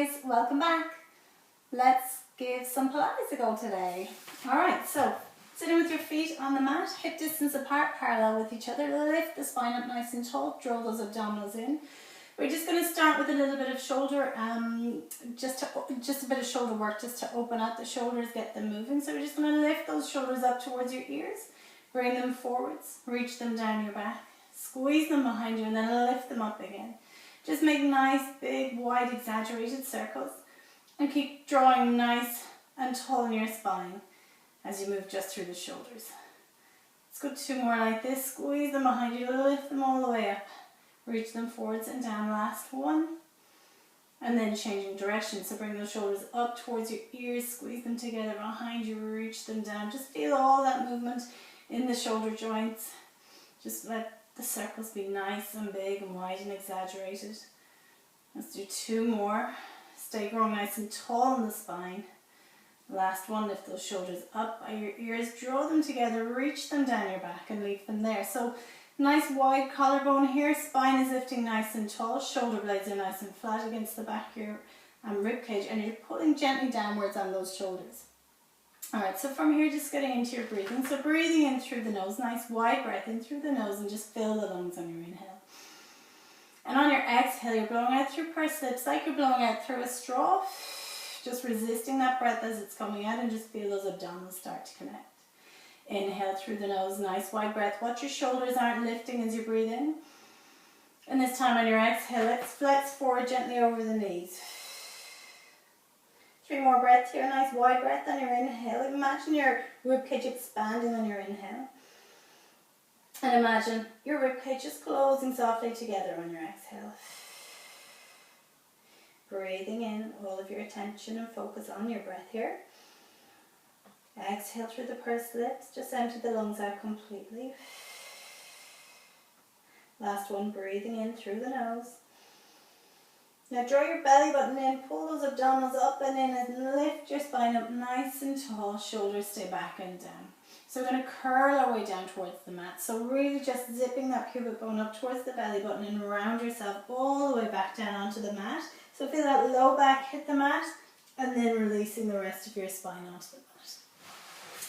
guys, welcome back. Let's give some Pilates a go today. Alright, so sitting with your feet on the mat, hip distance apart, parallel with each other. Lift the spine up nice and tall, draw those abdominals in. We're just going to start with a little bit of shoulder, just a bit of shoulder work, just to open up the shoulders, get them moving. So we're just going to lift those shoulders up towards your ears, bring them forwards, reach them down your back, squeeze them behind you, and then lift them up again. Just make nice, big, wide, exaggerated circles, and keep drawing nice and tall in your spine as you move just through the shoulders. Let's go 2 more like this. Squeeze them behind you, lift them all the way up. Reach them forwards and down, last one. And then changing direction, so bring those shoulders up towards your ears, squeeze them together behind you, reach them down. Just feel all that movement in the shoulder joints. Just let the circles be nice and big and wide and exaggerated. Let's do 2 more. Stay growing nice and tall in the spine. Last one, lift those shoulders up by your ears, draw them together, reach them down your back and leave them there. So nice wide collarbone here, spine is lifting nice and tall, shoulder blades are nice and flat against the back of your rib cage, and you're pulling gently downwards on those shoulders. Alright, so from here just getting into your breathing. So breathing in through the nose, nice wide breath in through the nose, and just fill the lungs on your inhale. And on your exhale, you're blowing out through pursed lips like you're blowing out through a straw. Just resisting that breath as it's coming out, and just feel those abdominals start to connect. Inhale through the nose, nice wide breath. Watch your shoulders aren't lifting as you breathe in. And this time on your exhale, let's flex forward gently over the knees. 3 more breaths here, nice wide breath on your inhale. Imagine your ribcage expanding on your inhale. And imagine your ribcage just closing softly together on your exhale. Breathing in all of your attention and focus on your breath here. Exhale through the pursed lips, just empty the lungs out completely. Last one, breathing in through the nose. Now draw your belly button in, pull those abdominals up and in, and lift your spine up nice and tall, shoulders stay back and down. So we're going to curl our way down towards the mat. So really just zipping that pubic bone up towards the belly button and round yourself all the way back down onto the mat. So feel that low back hit the mat, and then releasing the rest of your spine onto the mat.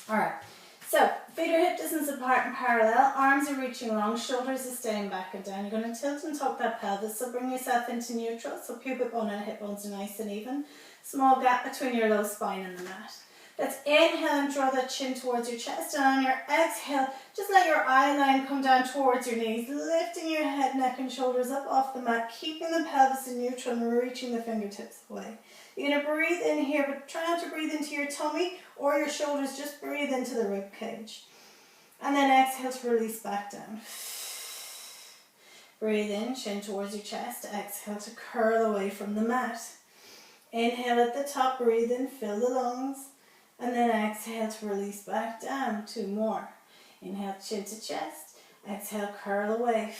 Alright, so feet are hip distance apart and parallel, arms are reaching long, shoulders are staying back and down. You're going to tilt and tuck that pelvis, so bring yourself into neutral, so pubic bone and hip bones are nice and even. Small gap between your low spine and the mat. Let's inhale and draw that chin towards your chest, and on your exhale, just let your eye line come down towards your knees, lifting your head, neck and shoulders up off the mat, keeping the pelvis in neutral and reaching the fingertips away. You're going to breathe in here, but try not to breathe into your tummy or your shoulders, just breathe into the rib cage. And then exhale to release back down. Breathe in, chin towards your chest, exhale to curl away from the mat. Inhale at the top, breathe in, fill the lungs. And then exhale to release back down. 2 more. Inhale, chin to chest. Exhale, curl away.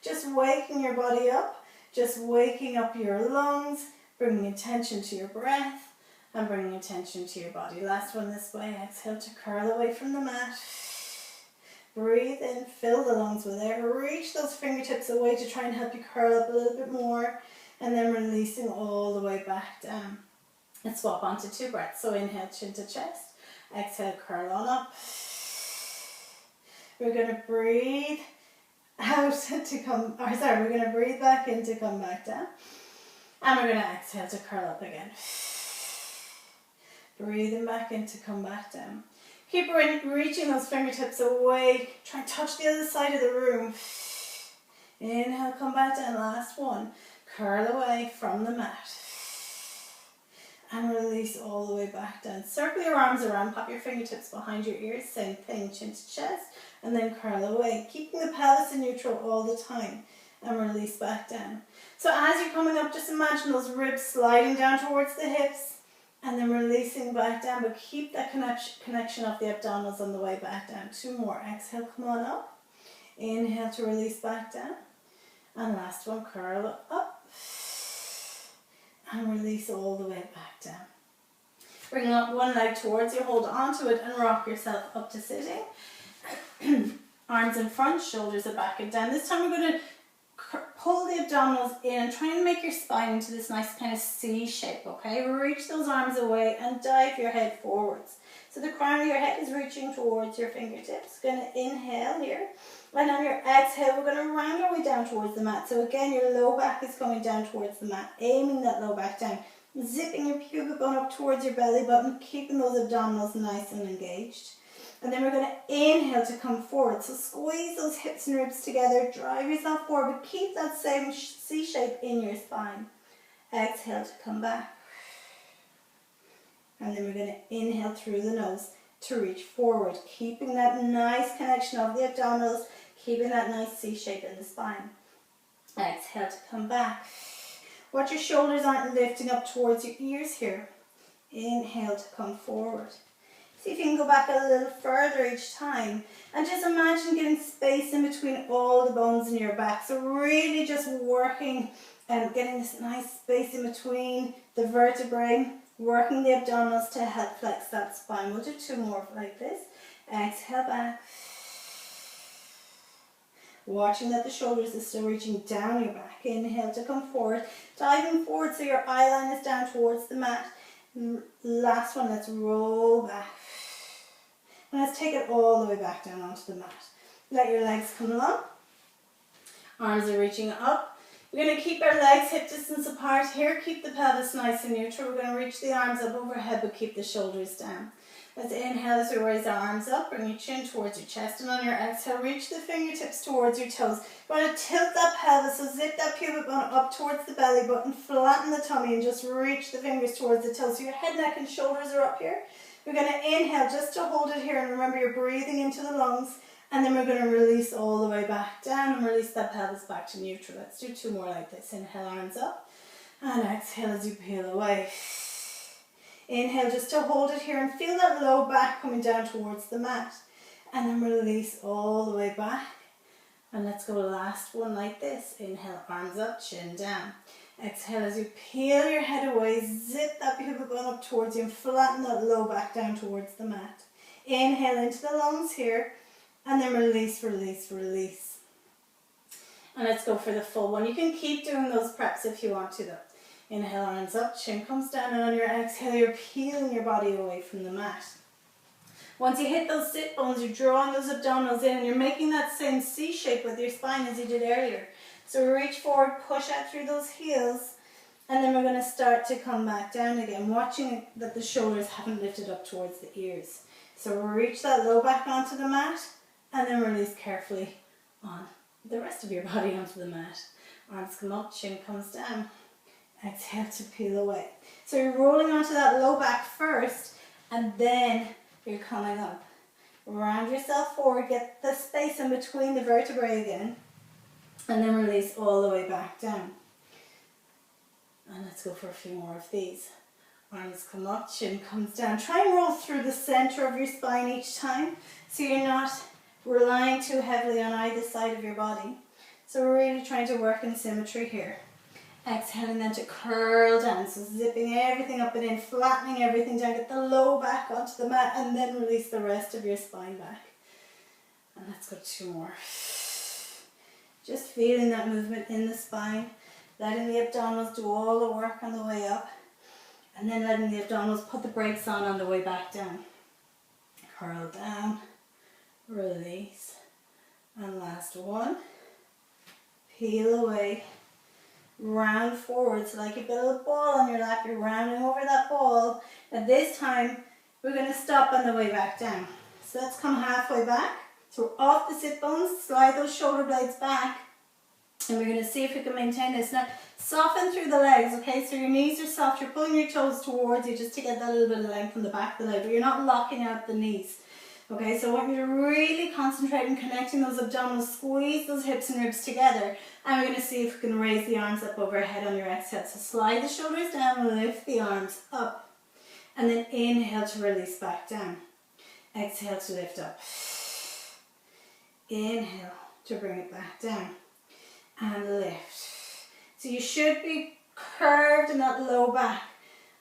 Just waking your body up. Just waking up your lungs. Bringing attention to your breath. And bringing attention to your body. Last one this way. Exhale to curl away from the mat. Breathe in. Fill the lungs with air. Reach those fingertips away to try and help you curl up a little bit more. And then releasing all the way back down. Let's swap onto 2 breaths. So inhale, chin to chest. Exhale, curl on up. We're going to breathe out to come, we're going to breathe back in to come back down. And we're going to exhale to curl up again. Breathing back in to come back down. Keep reaching those fingertips away. Try and touch the other side of the room. Inhale, come back down. Last one. Curl away from the mat. And release all the way back down. Circle your arms around, pop your fingertips behind your ears, same thing, chin to chest, and then curl away. Keeping the pelvis in neutral all the time, and release back down. So as you're coming up, just imagine those ribs sliding down towards the hips, and then releasing back down, but keep that connection of the abdominals on the way back down. 2 more. Exhale, come on up. Inhale to release back down. And last one, curl up. And release all the way back down. Bring up one leg towards you, hold onto it and rock yourself up to sitting. Arms in front, shoulders are back and down. This time we're going to pull the abdominals in and try and make your spine into this nice kind of C shape, okay? Reach those arms away and dive your head forwards. So the crown of your head is reaching towards your fingertips. Going to inhale here. And on your exhale, we're going to round our way down towards the mat. So again, your low back is coming down towards the mat, aiming that low back down. Zipping your pubic bone up towards your belly button, keeping those abdominals nice and engaged. And then we're going to inhale to come forward. So squeeze those hips and ribs together, drive yourself forward, but keep that same C shape in your spine. Exhale to come back. And then we're going to inhale through the nose to reach forward, keeping that nice connection of the abdominals, keeping that nice C shape in the spine. Exhale to come back. Watch your shoulders aren't lifting up towards your ears here. Inhale to come forward. See if you can go back a little further each time. And just imagine getting space in between all the bones in your back. So really just working and getting this nice space in between the vertebrae, working the abdominals to help flex that spine. We'll do 2 more like this. Exhale back. Watching that the shoulders are still reaching down your back. Inhale to come forward. Diving forward so your eye line is down towards the mat. Last one, let's roll back. And let's take it all the way back down onto the mat. Let your legs come along. Arms are reaching up. We're going to keep our legs hip distance apart here. Keep the pelvis nice and neutral. We're going to reach the arms up overhead, but keep the shoulders down. Let's inhale as we raise our arms up. Bring your chin towards your chest. And on your exhale, reach the fingertips towards your toes. We're going to tilt that pelvis. So zip that pubic bone up towards the belly button. Flatten the tummy and just reach the fingers towards the toes. So your head, neck, and shoulders are up here. We're going to inhale just to hold it here. And remember, you're breathing into the lungs. And then we're going to release all the way back down and release that pelvis back to neutral. Let's do 2 more like this. Inhale, arms up. And exhale as you peel away. Inhale just to hold it here and feel that low back coming down towards the mat. And then release all the way back. And let's go last one like this. Inhale, arms up, chin down. Exhale as you peel your head away. Zip that pubic bone up towards you and flatten that low back down towards the mat. Inhale into the lungs here. And then release, release, release. And let's go for the full one. You can keep doing those preps if you want to though. Inhale, arms up, chin comes down, and on your exhale, you're peeling your body away from the mat. Once you hit those sit bones, you're drawing those abdominals in, and you're making that same C shape with your spine as you did earlier. So reach forward, push out through those heels, and then we're going to start to come back down again, watching that the shoulders haven't lifted up towards the ears. So reach that low back onto the mat, and then release carefully on the rest of your body onto the mat. Arms come up, chin comes down. Exhale to peel away. So you're rolling onto that low back first, and then you're coming up. Round yourself forward, get the space in between the vertebrae again, and then release all the way back down. And let's go for a few more of these. Arms come up, chin comes down. Try and roll through the center of your spine each time, so you're not relying too heavily on either side of your body. So we're really trying to work in symmetry here. Exhaling then to curl down, so zipping everything up and in, flattening everything down, get the low back onto the mat, and then release the rest of your spine back. And let's go 2 more. Just feeling that movement in the spine, letting the abdominals do all the work on the way up, and then letting the abdominals put the brakes on the way back down. Curl down, release, and last one. Peel away. Round forward, so like you've got a little ball on your lap, you're rounding over that ball. Now this time, we're going to stop on the way back down. So let's come halfway back. So we're off the sit bones, slide those shoulder blades back, and we're going to see if we can maintain this. Now, soften through the legs, okay? So your knees are soft, you're pulling your toes towards you just to get that little bit of length from the back of the leg, but you're not locking out the knees. Okay, so I want you to really concentrate on connecting those abdominals, squeeze those hips and ribs together, and we're going to see if we can raise the arms up overhead on your exhale. So slide the shoulders down, lift the arms up, and then inhale to release back down. Exhale to lift up. Inhale to bring it back down, and lift. So you should be curved in that low back.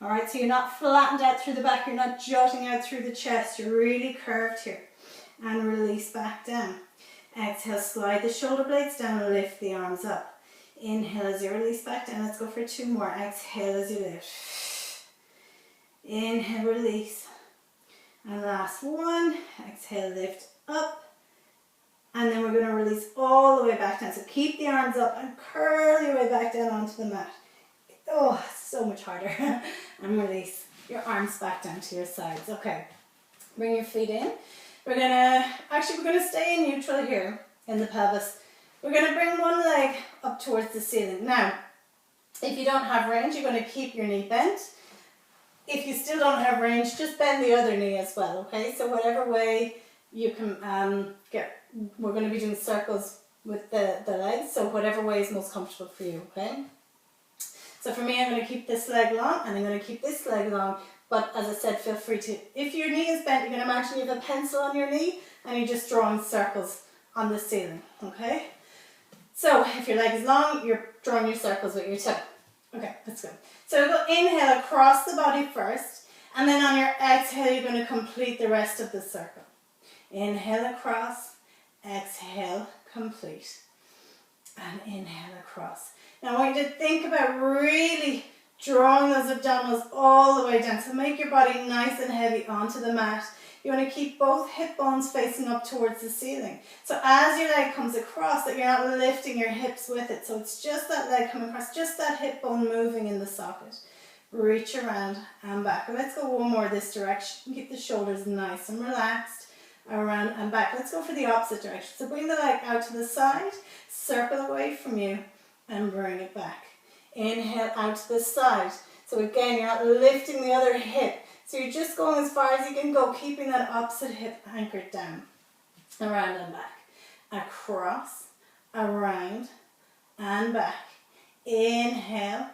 Alright, so you're not flattened out through the back, you're not jutting out through the chest, you're really curved here. And release back down. Exhale, slide the shoulder blades down and lift the arms up. Inhale as you release back down. Let's go for 2 more. Exhale as you lift. Inhale, release. And last one. Exhale, lift up. And then we're going to release all the way back down. So keep the arms up and curl your way back down onto the mat. Oh, so much harder. And release your arms back down to your sides. Okay. Bring your feet in. We're going to stay in neutral here in the pelvis. We're going to bring one leg up towards the ceiling. Now, if you don't have range, you're going to keep your knee bent. If you still don't have range, just bend the other knee as well, okay? So whatever way you can we're going to be doing circles with the legs, so whatever way is most comfortable for you, okay? So for me, I'm going to keep this leg long, and I'm going to keep this leg long, but as I said, feel free to, if your knee is bent, you can imagine you have a pencil on your knee, and you're just drawing circles on the ceiling, okay? So if your leg is long, you're drawing your circles with your toe. Okay, let's go. So we'll go inhale across the body first, and then on your exhale, you're going to complete the rest of the circle. Inhale across, exhale, complete. And inhale across. Now I want you to think about really drawing those abdominals all the way down. So make your body nice and heavy onto the mat. You want to keep both hip bones facing up towards the ceiling. So as your leg comes across, that you're not lifting your hips with it. So it's just that leg coming across, just that hip bone moving in the socket. Reach around and back. Let's go one more this direction. Keep the shoulders nice and relaxed. Around and back. Let's go for the opposite direction. So bring the leg out to the side, circle away from you, and bring it back. Inhale out to the side. So again, you're not lifting the other hip. So you're just going as far as you can go, keeping that opposite hip anchored down. Around and back. Across, around, and back. Inhale,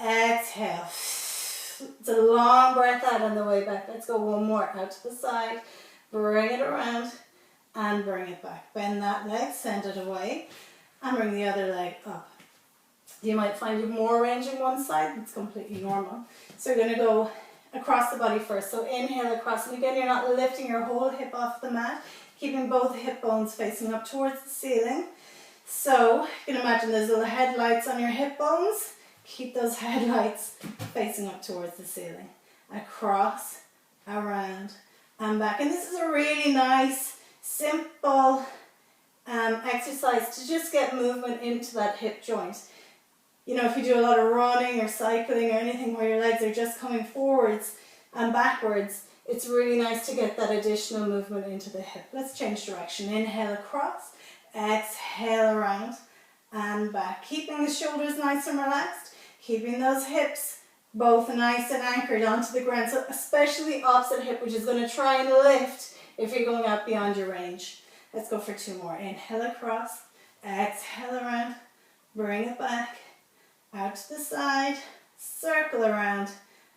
exhale. It's a long breath out on the way back. Let's go one more. Out to the side. Bring it around and bring it back. Bend that leg, send it away, and bring the other leg up. You might find you have more range on one side. It's completely normal. So you're going to go across the body first. So inhale across, and again, you're not lifting your whole hip off the mat, keeping both hip bones facing up towards the ceiling. So you can imagine there's little headlights on your hip bones. Keep those headlights facing up towards the ceiling. Across, around, and back. And this is a really nice, simple exercise to just get movement into that hip joint. You know, if you do a lot of running or cycling or anything where your legs are just coming forwards and backwards, it's really nice to get that additional movement into the hip. Let's change direction. Inhale across, exhale around and back. Keeping the shoulders nice and relaxed, keeping those hips both nice and anchored onto the ground. So especially opposite hip, which is going to try and lift if you're going out beyond your range. Let's go for 2 more. Inhale across, exhale around, bring it back, out to the side, circle around,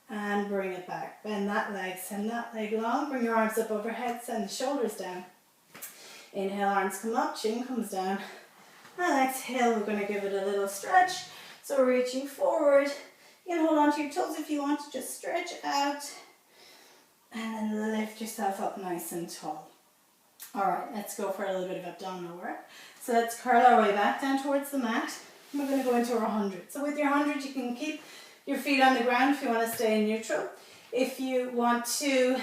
and bring it back. Bend that leg, send that leg long, bring your arms up overhead, send the shoulders down. Inhale, arms come up, chin comes down. And exhale, we're going to give it a little stretch. So reaching forward. You can hold on to your toes if you want to just stretch out and then lift yourself up nice and tall. Alright, let's go for a little bit of abdominal work. So let's curl our way back down towards the mat. We're going to go into our 100. So with your 100 you can keep your feet on the ground if you want to stay in neutral. If you want to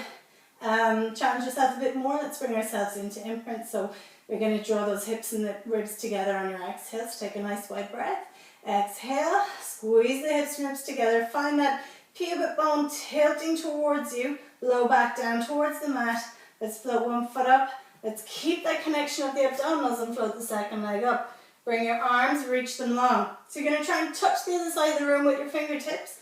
challenge yourself a bit more, let's bring ourselves into imprint. So we're going to draw those hips and the ribs together on your exhale. So take a nice wide breath. Exhale, squeeze the hips and ribs together. Find that pubic bone tilting towards you. Low back down towards the mat. Let's float one foot up. Let's keep that connection of the abdominals and float the second leg up. Bring your arms, reach them long. So you're going to try and touch the other side of the room with your fingertips.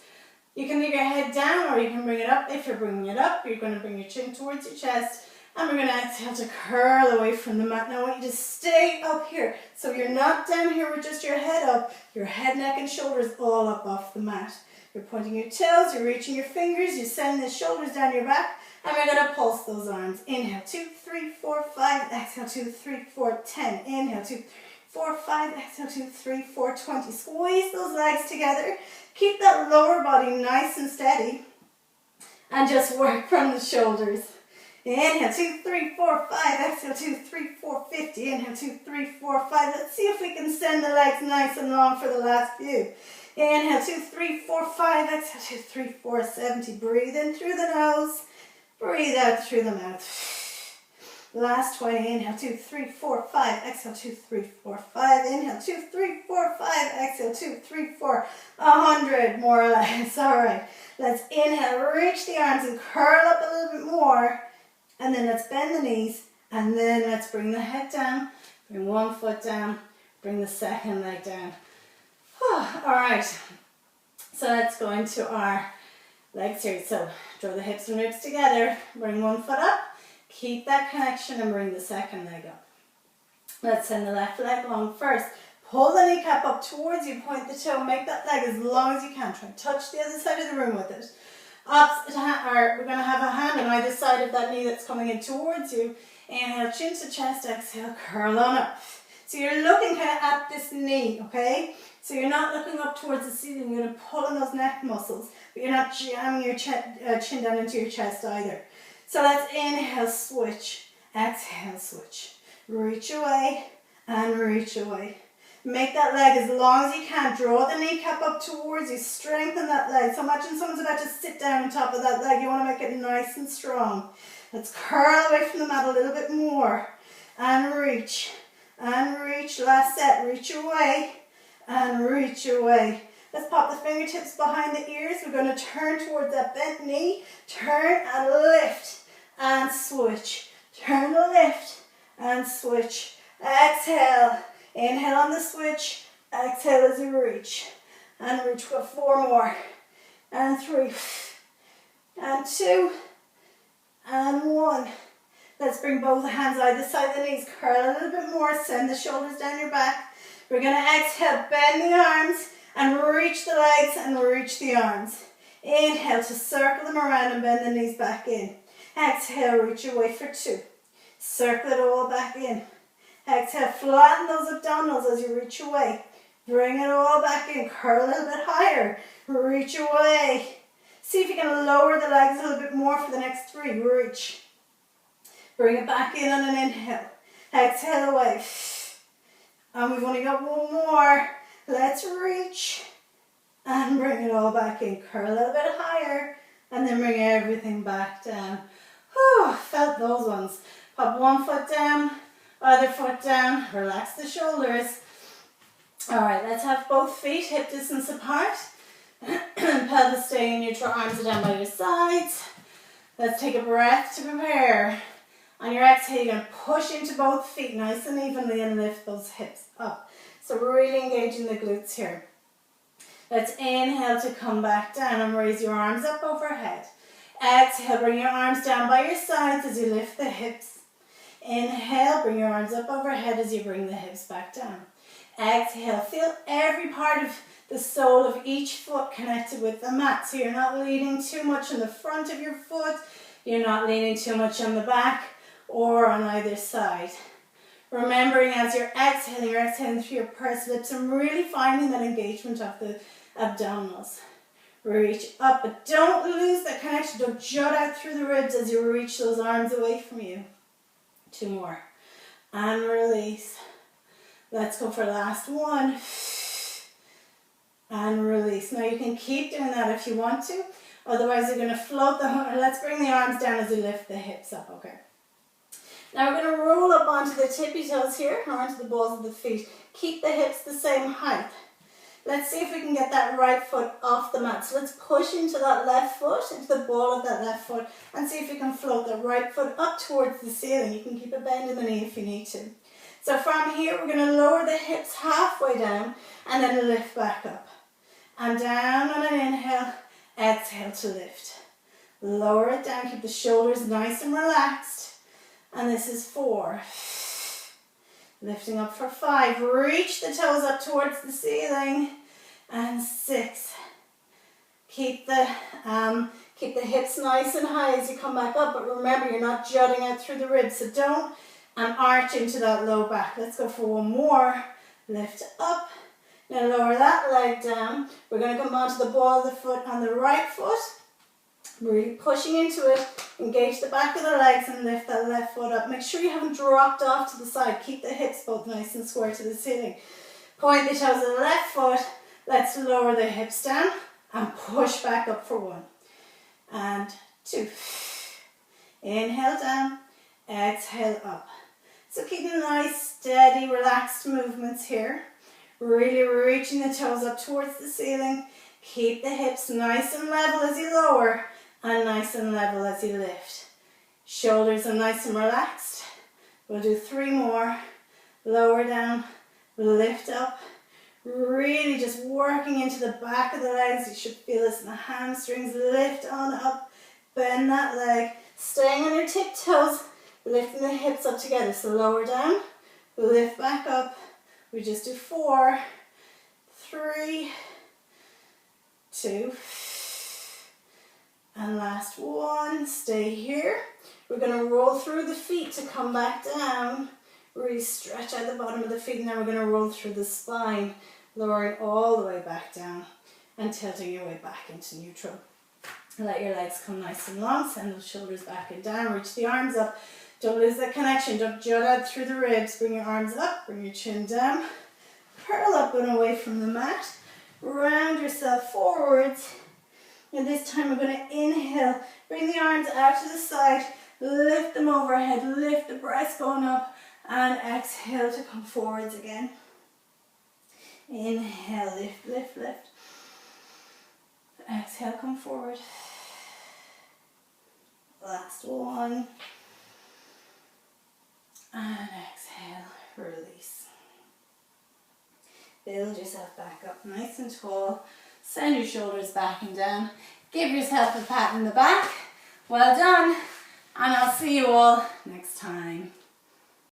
You can leave your head down or you can bring it up. If you're bringing it up, you're going to bring your chin towards your chest. And we're going to exhale to curl away from the mat. Now I want you to stay up here. So you're not down here with just your head up. Your head, neck and shoulders all up off the mat. You're pointing your toes, you're reaching your fingers, you're sending the shoulders down your back. And we're going to pulse those arms. Inhale, 2, 3, 4, 5. Exhale, 2, 3, 4, 10. Inhale, 2, 4, 5. Exhale, 2, 3, 4, 20. Squeeze those legs together. Keep that lower body nice and steady. And just work from the shoulders. Inhale, 2, 3, 4, 5. Exhale, 2, 3, 4, 50. Inhale, 2, 3, 4, 5. Let's see if we can send the legs nice and long for the last few. Inhale, 2, 3, 4, 5. Exhale, 2, 3, 4, 70. Breathe in through the nose. Breathe out through the mouth. Last 20. Inhale, 2, 3, 4, 5. Exhale, 2, 3, 4, 5. Inhale, 2, 3, 4, 5. Exhale, 2, 3, 4. 100 more or less. All right. Let's inhale, reach the arms and curl up a little bit more. And then let's bend the knees. And then let's bring the head down. Bring one foot down. Bring the second leg down. All right. So let's go into our legs here. So draw the hips and ribs together. Bring one foot up. Keep that connection and bring the second leg up. Let's send the left leg long first. Pull the kneecap up towards you. Point the toe. Make that leg as long as you can. Try and touch the other side of the room with it. We're going to have a hand on either side of that knee that's coming in towards you. Inhale, chin to chest. Exhale, curl on up. So you're looking kind of at this knee, okay? So you're not looking up towards the ceiling. You're going to pull on those neck muscles, but you're not jamming your chin down into your chest either. So let's inhale, switch. Exhale, switch. Reach away and reach away. Make that leg as long as you can. Draw the kneecap up towards you. Strengthen that leg. So imagine someone's about to sit down on top of that leg. You want to make it nice and strong. Let's curl away from the mat a little bit more. And reach. And reach. Last set. Reach away. And reach away. Let's pop the fingertips behind the ears. We're going to turn towards that bent knee. Turn and lift. And switch. Turn and lift. And switch. Exhale. Inhale on the switch. Exhale as you reach. And reach for 4 more. And 3. And 2. And 1. Let's bring both hands either side of the knees. Curl a little bit more. Send the shoulders down your back. We're going to exhale. Bend the arms. And reach the legs and reach the arms. Inhale to circle them around and bend the knees back in. Exhale. Reach away for 2. Circle it all back in. Exhale, flatten those abdominals as you reach away. Bring it all back in. Curl a little bit higher. Reach away. See if you can lower the legs a little bit more for the next 3. Reach. Bring it back in on an inhale. Exhale away. And we've only got 1 more. Let's reach. And bring it all back in. Curl a little bit higher. And then bring everything back down. Whew, felt those ones. Pop 1 foot down. Other foot down, relax the shoulders. All right, let's have both feet hip distance apart. Pelvis staying neutral, arms are down by your sides. Let's take a breath to prepare. On your exhale, you're going to push into both feet nice and evenly and lift those hips up. So we're really engaging the glutes here. Let's inhale to come back down and raise your arms up overhead. Exhale, bring your arms down by your sides as you lift the hips. Inhale, bring your arms up overhead as you bring the hips back down. Exhale, feel every part of the sole of each foot connected with the mat. So you're not leaning too much on the front of your foot, you're not leaning too much on the back or on either side. Remembering as you're exhaling through your pursed lips and really finding that engagement of the abdominals. Reach up, but don't lose that connection. Don't jut out through the ribs as you reach those arms away from you. 2 more. And release. Let's go for last 1. And release. Now you can keep doing that if you want to. Otherwise you're going to float let's bring the arms down as we lift the hips up, okay? Now we're going to roll up onto the tippy toes here, or onto the balls of the feet. Keep the hips the same height. Let's see if we can get that right foot off the mat. So let's push into that left foot, into the ball of that left foot, and see if we can float the right foot up towards the ceiling. You can keep a bend in the knee if you need to. So from here, we're going to lower the hips halfway down, and then lift back up. And down on an inhale, exhale to lift. Lower it down, keep the shoulders nice and relaxed. And this is 4. Lifting up for 5. Reach the toes up towards the ceiling. And 6. Keep the hips nice and high as you come back up. But remember, you're not jutting out through the ribs. So don't arch into that low back. Let's go for 1 more. Lift up. Now lower that leg down. We're going to come onto the ball of the foot on the right foot. Really pushing into it. Engage the back of the legs and lift that left foot up. Make sure you haven't dropped off to the side. Keep the hips both nice and square to the ceiling. Point the toes of the left foot. Let's lower the hips down and push back up for 1 and 2. Inhale down, exhale up. So keep nice, steady, relaxed movements here. Really reaching the toes up towards the ceiling. Keep the hips nice and level as you lower and nice and level as you lift. Shoulders are nice and relaxed. We'll do 3 more. Lower down, lift up. Really just working into the back of the legs. You should feel this in the hamstrings. Lift on up, bend that leg. Staying on your tiptoes, lifting the hips up together. So lower down, lift back up. We just do 4, 3, 2, and last 1. Stay here. We're going to roll through the feet to come back down. Really stretch out the bottom of the feet, and then we're going to roll through the spine, lowering all the way back down and tilting your way back into neutral. Let your legs come nice and long. Send those shoulders back and down. Reach the arms up. Don't lose that connection. Don't jut out through the ribs. Bring your arms up. Bring your chin down. Curl up and away from the mat. Round yourself forwards. And this time we're going to inhale. Bring the arms out to the side. Lift them overhead. Lift the breastbone up. And exhale to come forwards again. Inhale, lift, lift, lift. Exhale, come forward. Last 1. And exhale, release. Build yourself back up nice and tall. Send your shoulders back and down. Give yourself a pat in the back. Well done. And I'll see you all next time.